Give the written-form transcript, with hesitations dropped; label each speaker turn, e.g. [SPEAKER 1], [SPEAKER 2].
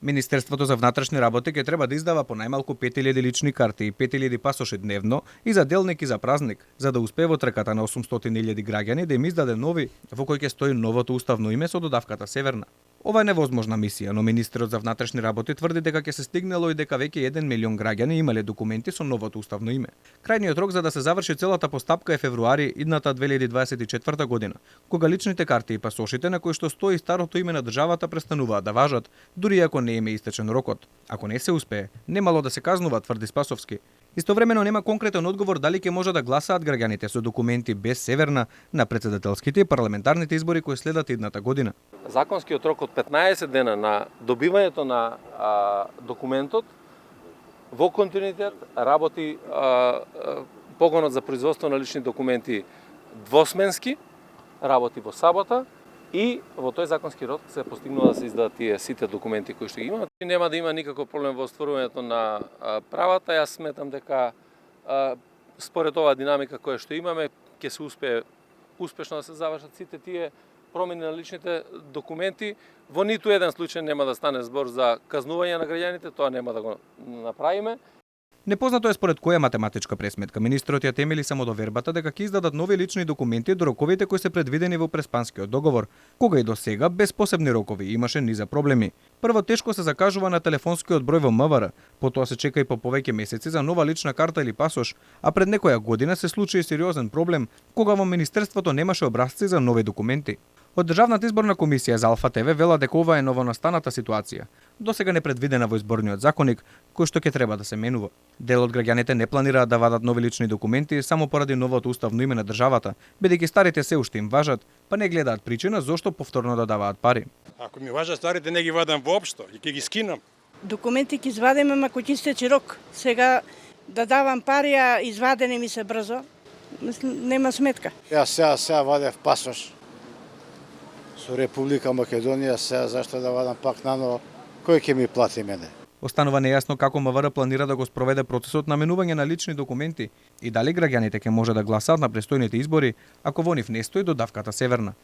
[SPEAKER 1] Министерството за внатрешни работи ќе треба да издава по најмалку 5000 лични карти и 5000 пасоши дневно и за делник и за празник, за да успее во трката на 800.000 граѓани да им издаде нови, во кој ќе стои новото уставно име со додавката Северна. Ова е невозможна мисија, но министерот за внатрешни работи тврди дека ќе се стигнало и дека веќе 1 милион граѓани имале документи со новото уставно име. Крајниот рок за да се заврши целата постапка е февруари идната 2024 година, кога личните карти и пасошите на кои што стои старото име на државата престануваат да важат, дури ако не им е истечен рокот. Ако не се успее, немало да се казнува, тврди Спасовски. Истовремено нема конкретен одговор дали ќе може да гласаат граѓаните со документи без Северна на претседателските и парламентарните избори кои следат идната година.
[SPEAKER 2] Законскиот рок од 15 дена на добивањето на документот во континуитет работи погонот за производство на лични документи двосменски, работи во сабота и во тој законски рок се постигнува да се издадат тие сите документи кои што ги имаат. Нема да има никаков проблем во остварувањето на правата. Јас сметам дека според оваа динамика која што имаме ќе се успее успешно да се завршат сите тие промени на личните документи. Во ниту еден случај нема да стане збор за казнување на граѓаните, тоа нема да го направиме.
[SPEAKER 1] Непознато е според која математичка пресметка министрот ја темели само довербата дека ќе издадат нови лични документи до роковите кои се предвидени во Преспанскиот договор, кога и до сега без посебни рокови имаше низа проблеми. Прво тешко се закажува на телефонскиот број во МВР, потоа се чека и по повеќе месеци за нова лична карта или пасош, а пред некоја година се случи и сериозен проблем кога во министерството немаше образци за нови документи. Од Државната изборна комисија за Алфа ТВ вела дека ова е новонастаната ситуација, досега непредвидена во изборниот законник, кој што ќе треба да се менува. Дел од граѓаните не планираат да вадат нови лични документи само поради новото уставно име на државата, бидејќи старите се уште им важат, па не гледаат причина зошто повторно да даваат пари.
[SPEAKER 3] Ако ми важат старите, не ги вадам воопшто и ќе ги скинам.
[SPEAKER 4] Документи ќе извадиме, ама кој ќе истече рок. Сега да давам пари, а извадени ми се брзо, нема сметка.
[SPEAKER 5] Јас сега вадев пасош со Република Македонија, сега зашто да вадам пак наново, кој ќе ми плати мене?
[SPEAKER 1] Останува нејасно како МВР планира да го спроведе процесот на менување на лични документи и дали граѓаните ќе може да гласаат на престојните избори ако во нив не стои додавката Северна.